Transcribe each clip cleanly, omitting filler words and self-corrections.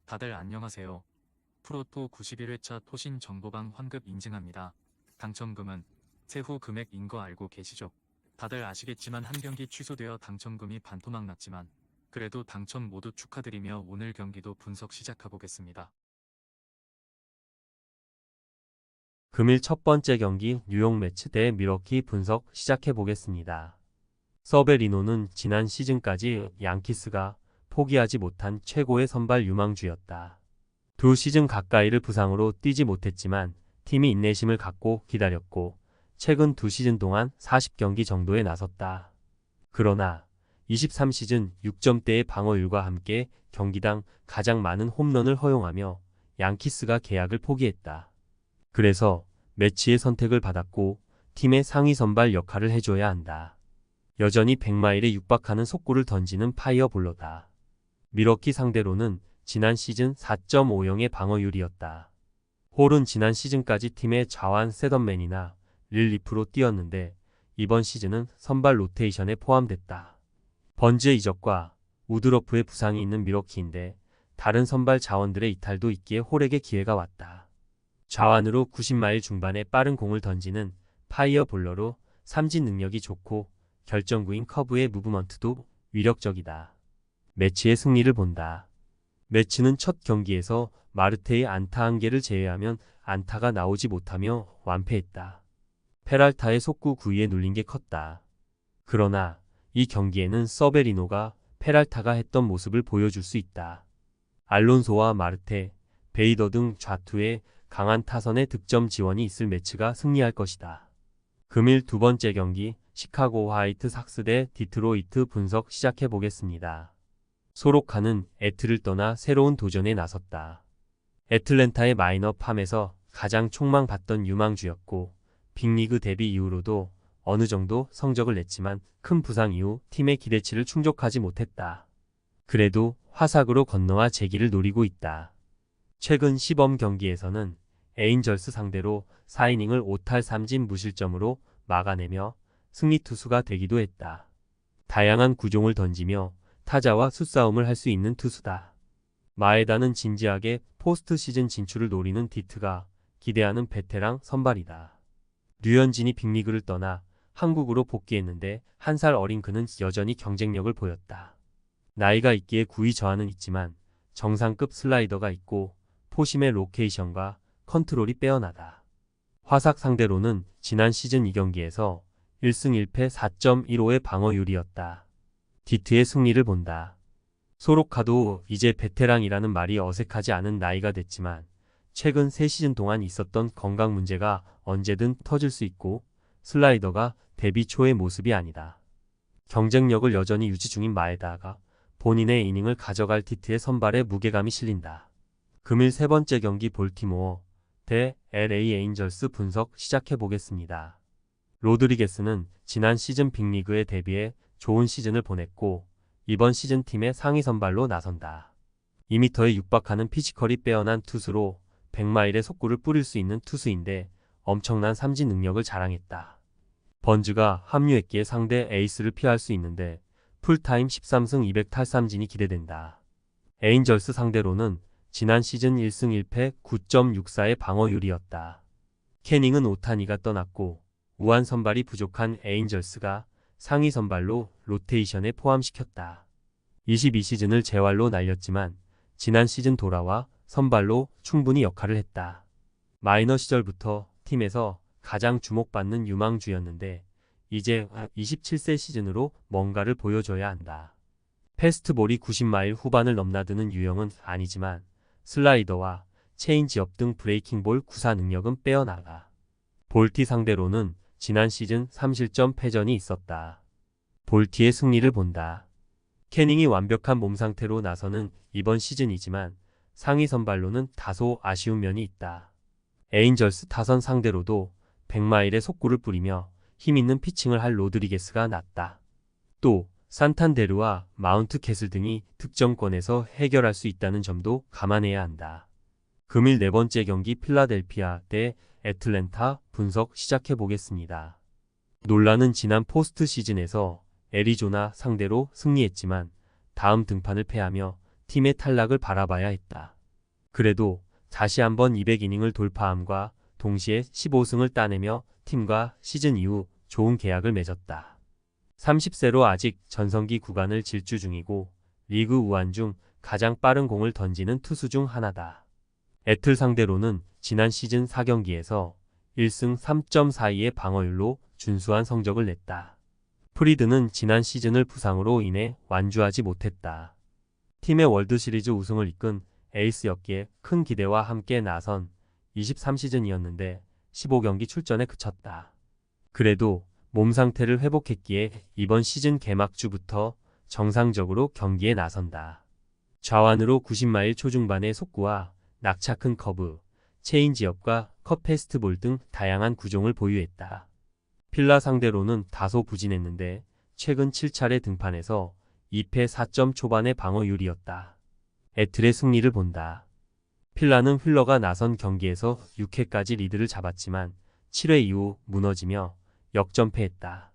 다들 안녕하세요. 프로토 91회차 토신 정보방 환급 인증합니다. 당첨금은 세후 금액인 거 알고 계시죠? 다들 아시겠지만 한 경기 취소되어 당첨금이 반토막 났지만 그래도 당첨 모두 축하드리며 오늘 경기도 분석 시작해보겠습니다. 금일 첫 번째 경기 뉴욕 매치 대 밀워키 분석 시작해보겠습니다. 서베리노는 지난 시즌까지 양키스가 포기하지 못한 최고의 선발 유망주였다. 두 시즌 가까이를 부상으로 뛰지 못했지만 팀이 인내심을 갖고 기다렸고 최근 두 시즌 동안 40경기 정도에 나섰다. 그러나 23시즌 6점대의 방어율과 함께 경기당 가장 많은 홈런을 허용하며 양키스가 계약을 포기했다. 그래서 매치의 선택을 받았고 팀의 상위 선발 역할을 해줘야 한다. 여전히 100마일에 육박하는 속구를 던지는 파이어볼러다. 밀워키 상대로는 지난 시즌 4.50의 방어율이었다. 홀은 지난 시즌까지 팀의 좌완 셋업맨이나 릴리프로 뛰었는데 이번 시즌은 선발 로테이션에 포함됐다. 번즈의 이적과 우드러프의 부상이 있는 밀워키인데 다른 선발 자원들의 이탈도 있기에 홀에게 기회가 왔다. 좌완으로 90마일 중반에 빠른 공을 던지는 파이어볼러로 삼진 능력이 좋고 결정구인 커브의 무브먼트도 위력적이다. 매치의 승리를 본다. 매치는 첫 경기에서 마르테의 안타 1개를 제외하면 안타가 나오지 못하며 완패했다. 페랄타의 속구 구위에 눌린 게 컸다. 그러나 이 경기에는 서베리노가 페랄타가 했던 모습을 보여줄 수 있다. 알론소와 마르테, 베이더 등 좌투에 강한 타선의 득점 지원이 있을 매치가 승리할 것이다. 금일 두 번째 경기 시카고 화이트 삭스 대 디트로이트 분석 시작해보겠습니다. 소로카는 애틀을 떠나 새로운 도전에 나섰다. 애틀랜타의 마이너 팜에서 가장 촉망받던 유망주였고 빅리그 데뷔 이후로도 어느 정도 성적을 냈지만 큰 부상 이후 팀의 기대치를 충족하지 못했다. 그래도 화삭으로 건너와 재기를 노리고 있다. 최근 시범 경기에서는 에인절스 상대로 4이닝을 5탈 3진 무실점으로 막아내며 승리 투수가 되기도 했다. 다양한 구종을 던지며 타자와 수싸움을 할 수 있는 투수다. 마에다는 진지하게 포스트 시즌 진출을 노리는 디트가 기대하는 베테랑 선발이다. 류현진이 빅리그를 떠나 한국으로 복귀했는데 한 살 어린 그는 여전히 경쟁력을 보였다. 나이가 있기에 구위 저하는 있지만 정상급 슬라이더가 있고 포심의 로케이션과 컨트롤이 빼어나다. 화삭 상대로는 지난 시즌 2경기에서 1승 1패 4.15의 방어율이었다. 디트의 승리를 본다. 소로카도 이제 베테랑이라는 말이 어색하지 않은 나이가 됐지만 최근 3시즌 동안 있었던 건강 문제가 언제든 터질 수 있고 슬라이더가 데뷔 초의 모습이 아니다. 경쟁력을 여전히 유지 중인 마에다가 본인의 이닝을 가져갈 디트의 선발에 무게감이 실린다. 금일 세 번째 경기 볼티모어 대 LA 에인절스 분석 시작해보겠습니다. 로드리게스는 지난 시즌 빅리그에 데뷔해 좋은 시즌을 보냈고 이번 시즌 팀의 상위 선발로 나선다. 2m에 육박하는 피지컬이 빼어난 투수로 100마일의 속구를 뿌릴 수 있는 투수인데 엄청난 삼진 능력을 자랑했다. 번즈가 합류했기에 상대 에이스를 피할 수 있는데 풀타임 13승 200탈 삼진이 기대된다. 에인절스 상대로는 지난 시즌 1승 1패 9.64의 방어율이었다. 캐닝은 오타니가 떠났고 우한 선발이 부족한 에인절스가 상위 선발로 로테이션에 포함시켰다. 22시즌을 재활로 날렸지만 지난 시즌 돌아와 선발로 충분히 역할을 했다. 마이너 시절부터 팀에서 가장 주목받는 유망주였는데 이제 27세 시즌으로 뭔가를 보여줘야 한다. 패스트볼이 90마일 후반을 넘나드는 유형은 아니지만 슬라이더와 체인지업 등 브레이킹볼 구사 능력은 빼어나가. 볼티 상대로는 지난 시즌 3실점 패전이 있었다. 볼티의 승리를 본다. 캐닝이 완벽한 몸 상태로 나서는 이번 시즌이지만 상위 선발로는 다소 아쉬운 면이 있다. 에인절스 타선 상대로도 100마일의 속구를 뿌리며 힘있는 피칭을 할 로드리게스가 낫다. 또 산탄데르와 마운트 캐슬 등이 득점권에서 해결할 수 있다는 점도 감안해야 한다. 금일 네 번째 경기 필라델피아 대 애틀랜타 분석 시작해보겠습니다. 놀라는 지난 포스트 시즌에서 애리조나 상대로 승리했지만 다음 등판을 패하며 팀의 탈락을 바라봐야 했다. 그래도 다시 한번 200이닝을 돌파함과 동시에 15승을 따내며 팀과 시즌 이후 좋은 계약을 맺었다. 30세로 아직 전성기 구간을 질주 중이고 리그 우한 중 가장 빠른 공을 던지는 투수 중 하나다. 애틀 상대로는 지난 시즌 4경기에서 1승 3.42의 방어율로 준수한 성적을 냈다. 프리드는 지난 시즌을 부상으로 인해 완주하지 못했다. 팀의 월드시리즈 우승을 이끈 에이스였기에 큰 기대와 함께 나선 23시즌이었는데 15경기 출전에 그쳤다. 그래도 몸 상태를 회복했기에 이번 시즌 개막주부터 정상적으로 경기에 나선다. 좌완으로 90마일 초중반의 속구와 낙차 큰 커브, 체인지업과 컷 패스트볼 등 다양한 구종을 보유했다. 필라 상대로는 다소 부진했는데 최근 7차례 등판에서 2패 4점 초반의 방어율이었다. 애틀의 승리를 본다. 필라는 휠러가 나선 경기에서 6회까지 리드를 잡았지만 7회 이후 무너지며 역전패했다.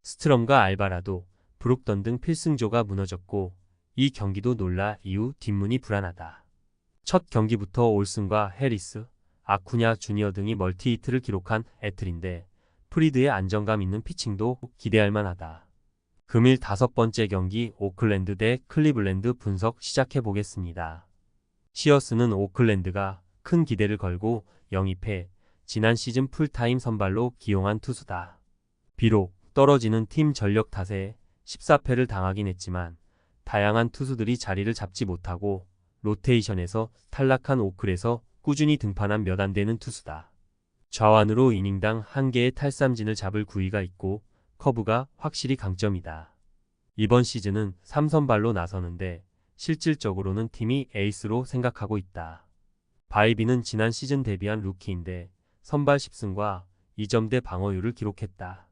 스트럼과 알바라도, 브룩던 등 필승조가 무너졌고 이 경기도 놀라 이후 뒷문이 불안하다. 첫 경기부터 올슨과 해리스, 아쿠냐 주니어 등이 멀티히트를 기록한 애틀인데 프리드의 안정감 있는 피칭도 기대할 만하다. 금일 5번째 경기 오클랜드 대 클리블랜드 분석 시작해 보겠습니다. 시어스는 오클랜드가 큰 기대를 걸고 영입해 지난 시즌 풀타임 선발로 기용한 투수다. 비록 떨어지는 팀 전력 탓에 14패를 당하긴 했지만 다양한 투수들이 자리를 잡지 못하고 로테이션에서 탈락한 오클에서 꾸준히 등판한 몇 안 되는 투수다. 좌완으로 이닝당 1개의 탈삼진을 잡을 구위가 있고 커브가 확실히 강점이다. 이번 시즌은 3선발로 나서는데 실질적으로는 팀이 에이스로 생각하고 있다. 바이비는 지난 시즌 데뷔한 루키인데 선발 10승과 2점대 방어율을 기록했다.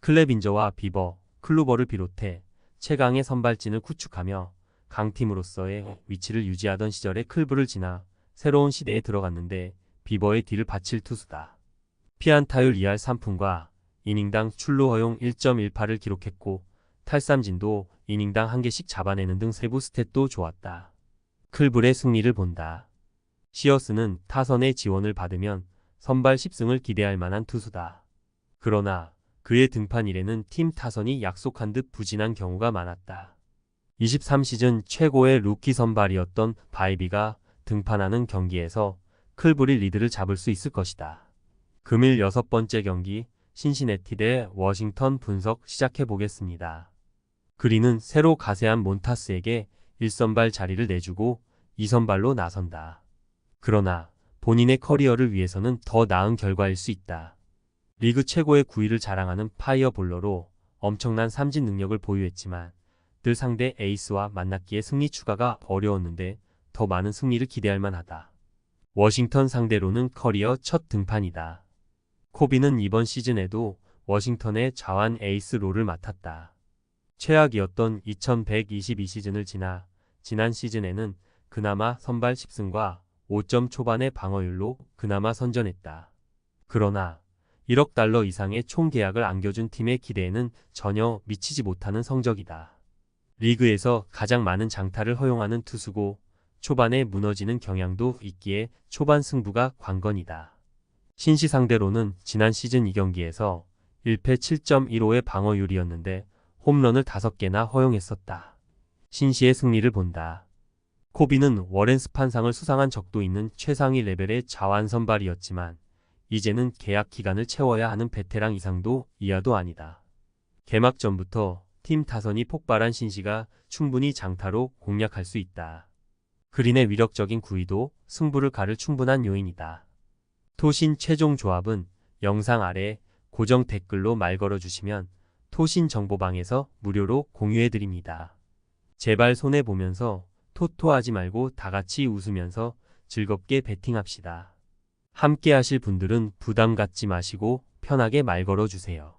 클레빈저와 비버, 클루버를 비롯해 최강의 선발진을 구축하며 강팀으로서의 위치를 유지하던 시절의 클브를 지나 새로운 시대에 들어갔는데 비버의 뒤를 바칠 투수다. 피안타율 2할 3푼과 이닝당 출루 허용 1.18을 기록했고 탈삼진도 이닝당 1개씩 잡아내는 등 세부 스탯도 좋았다. 클블의 승리를 본다. 시어스는 타선의 지원을 받으면 선발 10승을 기대할 만한 투수다. 그러나 그의 등판일에는 팀 타선이 약속한 듯 부진한 경우가 많았다. 23시즌 최고의 루키 선발이었던 바이비가 등판하는 경기에서 클블이 리드를 잡을 수 있을 것이다. 금일 6번째 경기 신시내티 대 워싱턴 분석 시작해 보겠습니다. 그린은 새로 가세한 몬타스에게 1선발 자리를 내주고 2선발로 나선다. 그러나 본인의 커리어를 위해서는 더 나은 결과일 수 있다. 리그 최고의 구위를 자랑하는 파이어볼러로 엄청난 삼진 능력을 보유했지만 늘 상대 에이스와 만났기에 승리 추가가 어려웠는데 더 많은 승리를 기대할 만하다. 워싱턴 상대로는 커리어 첫 등판이다. 코비는 이번 시즌에도 워싱턴의 좌완 에이스 롤을 맡았다. 최악이었던 2122 시즌을 지나 지난 시즌에는 그나마 선발 10승과 5점 초반의 방어율로 그나마 선전했다. 그러나 1억 달러 이상의 총 계약을 안겨준 팀의 기대에는 전혀 미치지 못하는 성적이다. 리그에서 가장 많은 장타를 허용하는 투수고 초반에 무너지는 경향도 있기에 초반 승부가 관건이다. 신시 상대로는 지난 시즌 2경기에서 1패 7.15의 방어율이었는데 홈런을 5개나 허용했었다. 신시의 승리를 본다. 코비는 워렌 스판상을 수상한 적도 있는 최상위 레벨의 좌완 선발이었지만 이제는 계약 기간을 채워야 하는 베테랑 이상도 이하도 아니다. 개막 전부터 팀 타선이 폭발한 신시가 충분히 장타로 공략할 수 있다. 그린의 위력적인 구위도 승부를 가를 충분한 요인이다. 토신 최종 조합은 영상 아래 고정 댓글로 말 걸어주시면 토신 정보방에서 무료로 공유해드립니다. 제발 손해보면서 토토하지 말고 다같이 웃으면서 즐겁게 베팅합시다. 함께 하실 분들은 부담 갖지 마시고 편하게 말 걸어주세요.